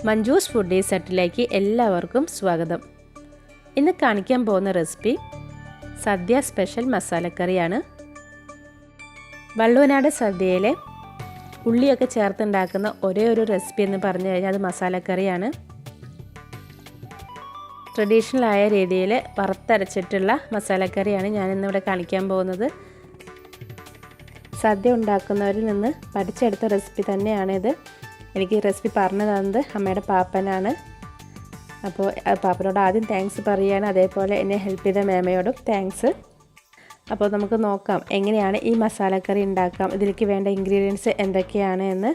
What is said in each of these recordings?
Manjus Foodies Hutലേക്ക് എല്ലാവർക്കും സ്വാഗതം. ഇന്ന് കാണിക്കാൻ പോകുന്ന റെസിപ്പി സദ്യ സ്പെഷ്യൽ മസാല കറിയാണ്. വള്ളുവനാട് സദ്യയിലെ ഉള്ളിയൊക്കെ ചേർത്ത് ഉണ്ടാക്കുന്ന ഒരേ ഒരു റെസിപ്പി എന്ന് പറഞ്ഞു കഴിഞ്ഞാൽ അത് മസാല കറിയാണ്. ട്രഡീഷണൽ ആയ രീതിയിൽ വറുത്തരച്ചിട്ടുള്ള മസാല കറിയാണ് ഞാൻ ഇന്നിവിടെ കാണിക്കാൻ പോകുന്നത്. സദ്യ ഉണ്ടാക്കുന്നവരിൽ നിന്ന് പഠിച്ചെടുത്ത റെസിപ്പി തന്നെയാണിത്. എനിക്ക് ഈ റെസിപ്പി പറഞ്ഞു തന്നത് അമ്മയുടെ പാപ്പനാണ്. അപ്പോൾ പാപ്പനോട് ആദ്യം താങ്ക്സ് പറയുകയാണ്, അതേപോലെ എന്നെ ഹെൽപ്പ് ചെയ്ത മേമയോടും താങ്ക്സ്. അപ്പോൾ നമുക്ക് നോക്കാം എങ്ങനെയാണ് ഈ മസാലക്കറി ഉണ്ടാക്കാം, ഇതിലേക്ക് വേണ്ട ഇൻഗ്രീഡിയൻസ് എന്തൊക്കെയാണ് എന്ന്.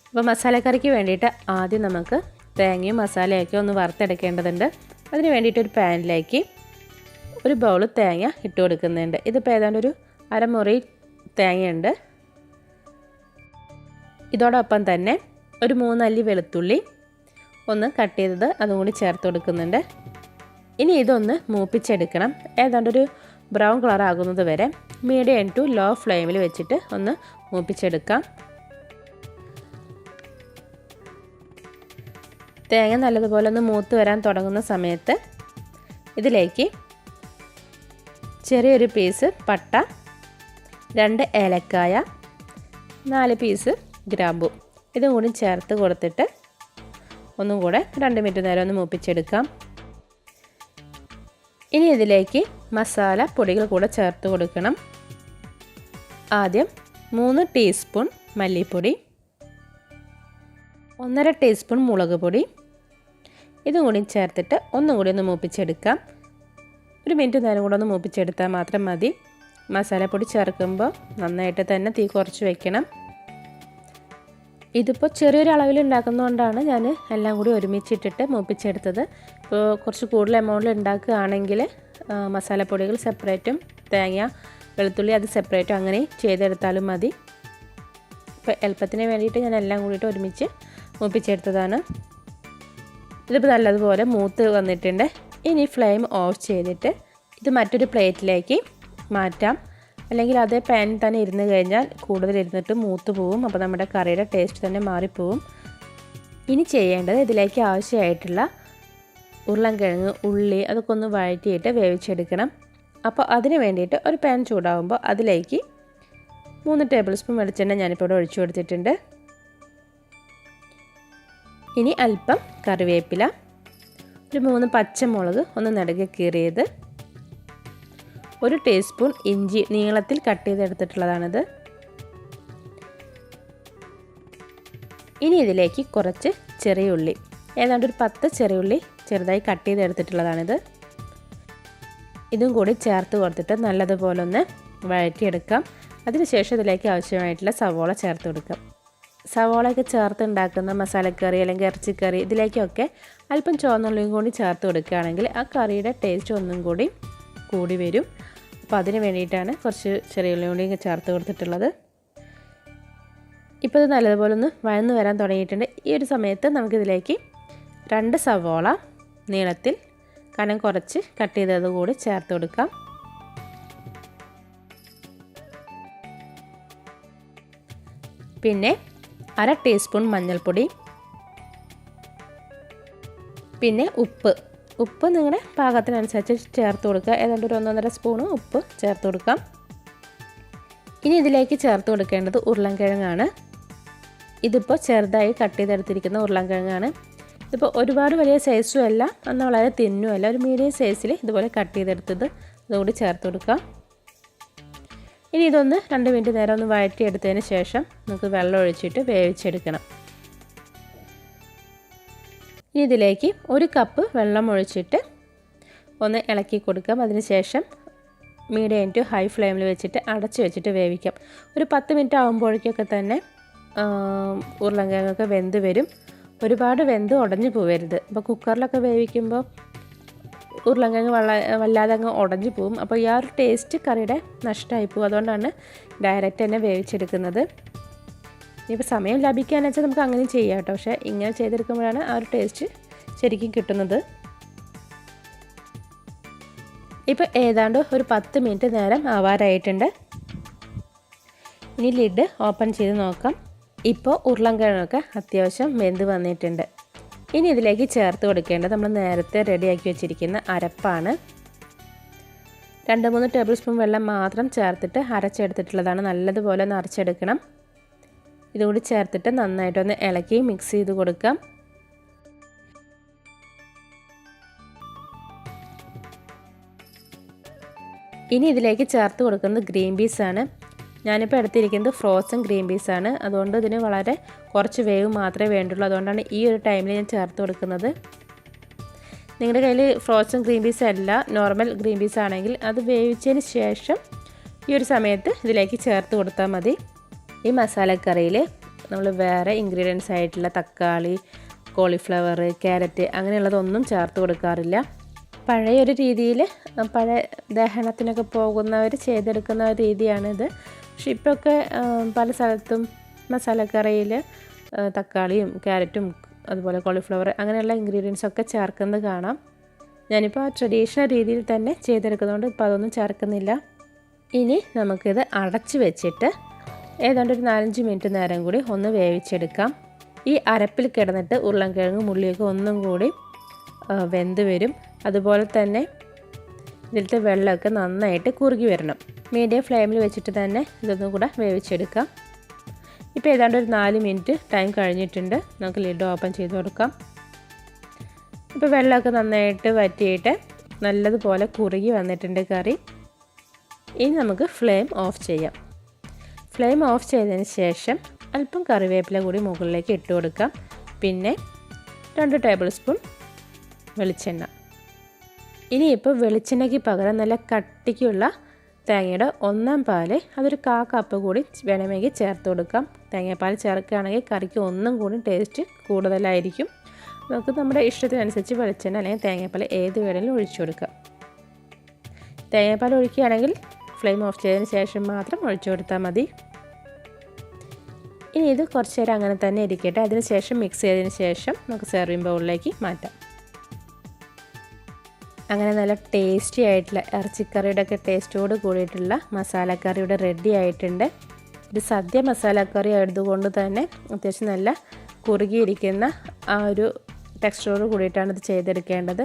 അപ്പോൾ മസാലക്കറിക്ക് വേണ്ടിയിട്ട് ആദ്യം നമുക്ക് തേങ്ങയും മസാലയൊക്കെ ഒന്ന് വറുത്തെടുക്കേണ്ടതുണ്ട്. അതിന് വേണ്ടിയിട്ട് ഒരു പാനിലേക്ക് ഒരു ബൗൾ തേങ്ങ ഇട്ട് കൊടുക്കുന്നുണ്ട്. ഇതിപ്പോൾ ഏതാണ്ട് ഒരു അരമുറി തേങ്ങയുണ്ട്. ഇതോടൊപ്പം തന്നെ ഒരു 3 അല്ലി വെളുത്തുള്ളി ഒന്ന് കട്ട് ചെയ്തത് അതും കൂടി ചേർത്ത് കൊടുക്കുന്നുണ്ട്. ഇനി ഇതൊന്ന് മൂപ്പിച്ചെടുക്കണം. ഏതാണ്ടൊരു ബ്രൗൺ കളർ ആകുന്നത് വരെ മീഡിയം ടു ലോ ഫ്ലെയിമിൽ വെച്ചിട്ട് ഒന്ന് മൂപ്പിച്ചെടുക്കാം. തേങ്ങ നല്ലതുപോലെ ഒന്ന് മൂത്ത് വരാൻ തുടങ്ങുന്ന സമയത്ത് ഇതിലേക്ക് ചെറിയൊരു പീസ് പട്ട, 2 ഏലക്കായ, 4 പീസ് ഗ്രാമ്പു ഇതും കൂടി ചേർത്ത് കൊടുത്തിട്ട് ഒന്നും കൂടെ 2 മിനിറ്റ് നേരം ഒന്ന് മൂപ്പിച്ചെടുക്കാം. ഇനി ഇതിലേക്ക് മസാല പൊടികൾ കൂടെ ചേർത്ത് കൊടുക്കണം. ആദ്യം 3 ടീസ്പൂൺ മല്ലിപ്പൊടി, 1.5 ടീസ്പൂൺ മുളക് പൊടി ഇതും കൂടി ചേർത്തിട്ട് ഒന്നും കൂടി ഒന്ന് മൂപ്പിച്ചെടുക്കാം. 1 മിനിറ്റ് നേരം കൂടെ ഒന്ന് മൂപ്പിച്ചെടുത്താൽ മാത്രം മതി. മസാലപ്പൊടി ചേർക്കുമ്പോൾ നന്നായിട്ട് തന്നെ തീ കുറച്ച് വയ്ക്കണം. ഇതിപ്പോൾ ചെറിയൊരു അളവിൽ ഉണ്ടാക്കുന്നതുകൊണ്ടാണ് ഞാൻ എല്ലാം കൂടി ഒരുമിച്ചിട്ടിട്ട് മൂപ്പിച്ചെടുത്തത്. ഇപ്പോൾ കുറച്ച് കൂടുതൽ എമൗണ്ടിൽ ഉണ്ടാക്കുകയാണെങ്കിൽ മസാലപ്പൊടികൾ സെപ്പറേറ്റും തേങ്ങ വെളുത്തുള്ളി അത് സെപ്പറേറ്റും അങ്ങനെ ചെയ്തെടുത്താലും മതി. ഇപ്പോൾ എളുപ്പത്തിന് വേണ്ടിയിട്ട് ഞാൻ എല്ലാം കൂടിയിട്ട് ഒരുമിച്ച് മൂപ്പിച്ചെടുത്തതാണ്. ഇതിപ്പോൾ നല്ലതുപോലെ മൂത്ത് വന്നിട്ടുണ്ട്. ഇനി ഫ്ലെയിം ഓഫ് ചെയ്തിട്ട് ഇത് മറ്റൊരു പ്ലേറ്റിലേക്ക് മാറ്റാം. അല്ലെങ്കിൽ അതേ പാനിൽ തന്നെ ഇരുന്ന് കഴിഞ്ഞാൽ കൂടുതൽ ഇരുന്നിട്ട് മൂത്ത് പോവും. അപ്പോൾ നമ്മുടെ കറിയുടെ ടേസ്റ്റ് തന്നെ മാറിപ്പോവും. ഇനി ചെയ്യേണ്ടത് ഇതിലേക്ക് ആവശ്യമായിട്ടുള്ള ഉരുളൻകിഴങ്ങ്, ഉള്ളി അതൊക്കെ ഒന്ന് വഴറ്റിയിട്ട് വേവിച്ചെടുക്കണം. അപ്പോൾ അതിന് വേണ്ടിയിട്ട് ഒരു പാൻ ചൂടാകുമ്പോൾ അതിലേക്ക് 3 ടേബിൾ സ്പൂൺ വെളിച്ചെണ്ണ ഞാനിപ്പോൾ ഇവിടെ ഒഴിച്ചു കൊടുത്തിട്ടുണ്ട്. ഇനി അല്പം കറിവേപ്പില, ഒരു 3 പച്ചമുളക് ഒന്ന് നടുകെ കീറിയത്, 1 ടീസ്പൂൺ ഇഞ്ചി നീളത്തിൽ കട്ട് ചെയ്തെടുത്തിട്ടുള്ളതാണിത്. ഇനി ഇതിലേക്ക് കുറച്ച് ചെറിയ ഉള്ളി, ഏതാണ്ട് ഒരു 10 ചെറിയ ഉള്ളി ചെറുതായി കട്ട് ചെയ്തെടുത്തിട്ടുള്ളതാണിത്. ഇതും കൂടി ചേർത്ത് കൊടുത്തിട്ട് നല്ലതുപോലെ ഒന്ന് വഴറ്റിയെടുക്കാം. അതിനുശേഷം ഇതിലേക്ക് ആവശ്യമായിട്ടുള്ള സവോള ചേർത്ത് കൊടുക്കാം. സവോളയൊക്കെ ചേർത്ത് ഉണ്ടാക്കുന്ന മസാലക്കറി അല്ലെങ്കിൽ ഇറച്ചിക്കറി ഇതിലേക്കൊക്കെ അല്പം ചുവന്നുള്ളിയും കൂടി ചേർത്ത് കൊടുക്കുകയാണെങ്കിൽ ആ കറിയുടെ ടേസ്റ്റ് ഒന്നും കൂടി കൂടി വരും. അപ്പോൾ അതിന് വേണ്ടിയിട്ടാണ് കുറച്ച് ചെറിയ ഉള്ളി കൂടി ചേർത്ത് കൊടുത്തിട്ടുള്ളത്. ഇപ്പോൾ ഇത് നല്ലതുപോലെ ഒന്ന് വഴന്ന് വരാൻ തുടങ്ങിയിട്ടുണ്ട്. ഈ ഒരു സമയത്ത് നമുക്കിതിലേക്ക് 2 സവോള നീളത്തിൽ കനം കുറച്ച് കട്ട് ചെയ്തത് കൂടി ചേർത്ത് കൊടുക്കാം. പിന്നെ 1/2 ടീസ്പൂൺ മഞ്ഞൾപ്പൊടി, പിന്നെ ഉപ്പ് നിങ്ങളുടെ പാകത്തിനനുസരിച്ച് ചേർത്ത് കൊടുക്കുക. ഏതാണ്ട് ഒരു 1.5 സ്പൂണ് ഉപ്പ് ചേർത്ത് കൊടുക്കാം. ഇനി ഇതിലേക്ക് ചേർത്ത് കൊടുക്കേണ്ടത് ഉരുളൻകിഴങ്ങാണ്. ഇതിപ്പോൾ ചെറുതായി കട്ട് ചെയ്തെടുത്തിരിക്കുന്ന ഉരുളൻകിഴങ്ങാണ്. ഇതിപ്പോൾ ഒരുപാട് വലിയ സൈസും അല്ല, എന്നാൽ വളരെ തിന്നും അല്ല, ഒരു മീഡിയം സൈസിൽ ഇതുപോലെ കട്ട് ചെയ്തെടുത്തത് അതുകൂടി ചേർത്ത് കൊടുക്കാം. ഇനി ഇതൊന്ന് 2 മിനിറ്റ് നേരം ഒന്ന് വഴറ്റിയെടുത്തതിന് ശേഷം നമുക്ക് വെള്ളം ഒഴിച്ചിട്ട് വേവിച്ചെടുക്കണം. ഇനി ഇതിലേക്ക് 1 കപ്പ് വെള്ളം ഒഴിച്ചിട്ട് ഒന്ന് ഇളക്കി കൊടുക്കാം. അതിനുശേഷം മീഡിയം ടു ഹൈ ഫ്ലെയിമിൽ വെച്ചിട്ട് അടച്ച് വെച്ചിട്ട് വേവിക്കാം. ഒരു 10 മിനിറ്റ് ആകുമ്പോഴേക്കൊക്കെ തന്നെ ഉരുളൻകിഴങ്ങൊക്കെ വെന്ത് വരും. ഒരുപാട് വെന്ത് ഉടഞ്ഞു പോവരുത്. അപ്പോൾ കുക്കറിലൊക്കെ വേവിക്കുമ്പോൾ ഉരുളൻകിഴങ്ങ് വല്ലാതെ അങ്ങ് ഉടഞ്ഞു പോവും. അപ്പോൾ ഈ ആ ഒരു ടേസ്റ്റ് കറിയുടെ നഷ്ടമായി പോകും. അതുകൊണ്ടാണ് ഡയറക്റ്റ് തന്നെ വേവിച്ചെടുക്കുന്നത്. ഇനിയിപ്പോൾ സമയം ലഭിക്കുകയെന്ന് വെച്ചാൽ നമുക്ക് അങ്ങനെ ചെയ്യാം കേട്ടോ. പക്ഷേ ഇങ്ങനെ ചെയ്തെടുക്കുമ്പോഴാണ് ആ ഒരു ടേസ്റ്റ് ശരിക്കും കിട്ടുന്നത്. ഇപ്പോൾ ഏതാണ്ട് ഒരു 10 മിനിറ്റ് നേരം ആവാറായിട്ടുണ്ട്. ഇനി ലിഡ് ഓപ്പൺ ചെയ്ത് നോക്കാം. ഇപ്പോൾ ഉരുളൻകിഴങ്ങൊക്കെ അത്യാവശ്യം വെന്ത് വന്നിട്ടുണ്ട്. ഇനി ഇതിലേക്ക് ചേർത്ത് കൊടുക്കേണ്ടത് നമ്മൾ നേരത്തെ റെഡിയാക്കി വെച്ചിരിക്കുന്ന അരപ്പാണ്. 2-3 ടേബിൾ സ്പൂൺ വെള്ളം മാത്രം ചേർത്തിട്ട് അരച്ചെടുത്തിട്ടുള്ളതാണ്. നല്ലതുപോലെ ഒന്ന് അരച്ചെടുക്കണം. ഇതുകൂടി ചേർത്തിട്ട് നന്നായിട്ടൊന്ന് ഇളക്കി മിക്സ് ചെയ്ത് കൊടുക്കാം. ഇനി ഇതിലേക്ക് ചേർത്ത് കൊടുക്കുന്നത് ഗ്രീൻ പീസാണ്. ഞാനിപ്പോൾ എടുത്തിരിക്കുന്നത് ഫ്രോസൺ ഗ്രീൻ പീസാണ്. അതുകൊണ്ട് ഇതിന് വളരെ കുറച്ച് വേവ് മാത്രമേ വേണ്ടുള്ളൂ. അതുകൊണ്ടാണ് ഈ ഒരു ടൈമിൽ ഞാൻ ചേർത്ത് കൊടുക്കുന്നത്. നിങ്ങളുടെ കയ്യിൽ ഫ്രോസൺ ഗ്രീൻ പീസ് അല്ല, നോർമൽ ഗ്രീൻ പീസ് ആണെങ്കിൽ അത് വേവിച്ചതിന് ശേഷം ഈ ഒരു സമയത്ത് ഇതിലേക്ക് ചേർത്ത് കൊടുത്താൽ മതി. ഈ മസാലക്കറിയിൽ നമ്മൾ വേറെ ഇൻഗ്രീഡിയൻസ് ആയിട്ടുള്ള തക്കാളി, കോളിഫ്ലവർ, ക്യാരറ്റ് അങ്ങനെയുള്ളതൊന്നും ചേർത്ത് കൊടുക്കാറില്ല. പഴയൊരു രീതിയിൽ പഴയ ദഹനത്തിനൊക്കെ പോകുന്നവർ ചെയ്തെടുക്കുന്ന ഒരു രീതിയാണിത്. പക്ഷെ ഇപ്പോഴൊക്കെ പല സ്ഥലത്തും മസാലക്കറിയിൽ തക്കാളിയും ക്യാരറ്റും അതുപോലെ കോളിഫ്ലവർ അങ്ങനെയുള്ള ഇൻഗ്രീഡിയൻസൊക്കെ ചേർക്കുന്നത് കാണാം. ഞാനിപ്പോൾ ട്രഡീഷണൽ രീതിയിൽ തന്നെ ചെയ്തെടുക്കുന്നതുകൊണ്ട് ഇപ്പോൾ അതൊന്നും ചേർക്കുന്നില്ല. ഇനി നമുക്കിത് അടച്ച് വെച്ചിട്ട് ഏതാണ്ട് ഒരു 4-5 മിനിറ്റ് നേരം കൂടി ഒന്ന് വേവിച്ചെടുക്കാം. ഈ അരപ്പിൽ കിടന്നിട്ട് ഉരുളൻകിഴങ്ങും ഉള്ളിയൊക്കെ ഒന്നും കൂടി വെന്ത് വരും. അതുപോലെ തന്നെ ഇതിലത്തെ വെള്ളമൊക്കെ നന്നായിട്ട് കുറുകി വരണം. മീഡിയം ഫ്ലെയിമിൽ വെച്ചിട്ട് തന്നെ ഇതൊന്നും കൂടെ വേവിച്ചെടുക്കാം. ഇപ്പോൾ ഏതാണ്ട് ഒരു 4 മിനിറ്റ് ടൈം കഴിഞ്ഞിട്ടുണ്ട്. നമുക്ക് ലിഡ് ഓപ്പൺ ചെയ്ത് കൊടുക്കാം. ഇപ്പോൾ വെള്ളമൊക്കെ നന്നായിട്ട് വറ്റിയിട്ട് നല്ലതുപോലെ കുറുകി വന്നിട്ടുണ്ട് കറി. ഇനി നമുക്ക് ഫ്ലെയിം ഓഫ് ചെയ്യാം. ഫ്ലെയിം ഓഫ് ചെയ്തതിന് ശേഷം അല്പം കറിവേപ്പില കൂടി മുകളിലേക്ക് ഇട്ട് കൊടുക്കാം. പിന്നെ 2 ടേബിൾ സ്പൂൺ വെളിച്ചെണ്ണ. ഇനിയിപ്പോൾ വെളിച്ചെണ്ണയ്ക്ക് പകരം നല്ല കട്ടിക്കുള്ള തേങ്ങയുടെ 1/4 പാല്, അതൊരു 1/4 കപ്പ് കൂടി വേണമെങ്കിൽ ചേർത്ത് കൊടുക്കാം. തേങ്ങാപ്പാൽ ചേർക്കുകയാണെങ്കിൽ കറിക്ക് ഒന്നും കൂടി ടേസ്റ്റ് കൂടുതലായിരിക്കും. നമുക്ക് നമ്മുടെ ഇഷ്ടത്തിനനുസരിച്ച് വെളിച്ചെണ്ണ അല്ലെങ്കിൽ തേങ്ങാപ്പാൽ ഏത് വേണമെങ്കിലും ഒഴിച്ചു കൊടുക്കാം. തേങ്ങാപ്പാൽ ഒഴിക്കുകയാണെങ്കിൽ ഫ്ലെയിം ഓഫ് ചെയ്തതിന് ശേഷം മാത്രം ഒഴിച്ചു കൊടുത്താൽ മതി. ഇനി ഇത് കുറച്ച് നേരം അങ്ങനെ തന്നെ ഇരിക്കട്ടെ. അതിന് ശേഷം മിക്സ് ചെയ്തതിന് ശേഷം നമുക്ക് സെർവിങ് ബൗളിലേക്ക് മാറ്റാം. അങ്ങനെ നല്ല ടേസ്റ്റി ആയിട്ടുള്ള ഇറച്ചിക്കറിയുടെ ഒക്കെ ടേസ്റ്റോട് കൂടിയിട്ടുള്ള മസാലക്കറിയുടെ റെഡി ആയിട്ടുണ്ട്. ഇത് സദ്യ മസാലക്കറി ആയതുകൊണ്ട് തന്നെ അത്യാവശ്യം നല്ല കുറുകിയിരിക്കുന്ന ആ ഒരു ടെക്സ്ചറോട് കൂടിയിട്ടാണ് ഇത് ചെയ്തെടുക്കേണ്ടത്.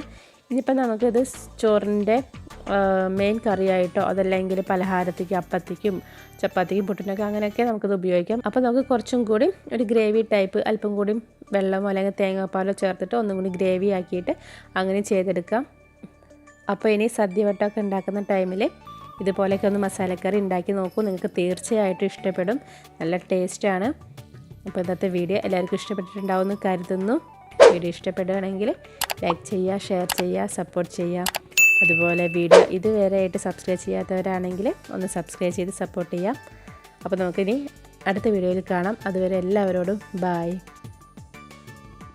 ഇനിയിപ്പോൾ നമുക്കിത് ചോറിൻ്റെ മെയിൻ കറിയായിട്ടോ അതല്ലെങ്കിൽ പലഹാരത്തേക്ക്, അപ്പത്തേക്കും ചപ്പാത്തിക്കും പുട്ടിനൊക്കെ അങ്ങനെയൊക്കെ നമുക്കിത് ഉപയോഗിക്കാം. അപ്പോൾ നമുക്ക് കുറച്ചും കൂടി ഒരു ഗ്രേവി ടൈപ്പ് അല്പം കൂടി വെള്ളമോ അല്ലെങ്കിൽ തേങ്ങാപ്പാലോ ചേർത്തിട്ട് ഒന്നും കൂടി ഗ്രേവി ആക്കിയിട്ട് അങ്ങനെ ചെയ്തെടുക്കാം. അപ്പോൾ ഇനി സദ്യ വട്ടമൊക്കെ ഉണ്ടാക്കുന്ന ടൈമിൽ ഇതുപോലെയൊക്കെ ഒന്ന് മസാലക്കറി ഉണ്ടാക്കി നോക്കൂ. നിങ്ങൾക്ക് തീർച്ചയായിട്ടും ഇഷ്ടപ്പെടും. നല്ല ടേസ്റ്റാണ്. അപ്പോൾ ഇന്നത്തെ വീഡിയോ എല്ലാവർക്കും ഇഷ്ടപ്പെട്ടിട്ടുണ്ടാവുമെന്ന് കരുതുന്നു. വീഡിയോ ഇഷ്ടപ്പെടുകയാണെങ്കിൽ ലൈക്ക് ചെയ്യുക, ഷെയർ ചെയ്യുക, സപ്പോർട്ട് ചെയ്യുക. അതുപോലെ വീഡിയോ ഇതുവരെ ആയിട്ട് സബ്സ്ക്രൈബ് ചെയ്യാത്തവരാണെങ്കിൽ ഒന്ന് സബ്സ്ക്രൈബ് ചെയ്ത് സപ്പോർട്ട് ചെയ്യാം. അപ്പോൾ നമുക്കിനി അടുത്ത വീഡിയോയിൽ കാണാം. അതുവരെ എല്ലാവരോടും ബായ്.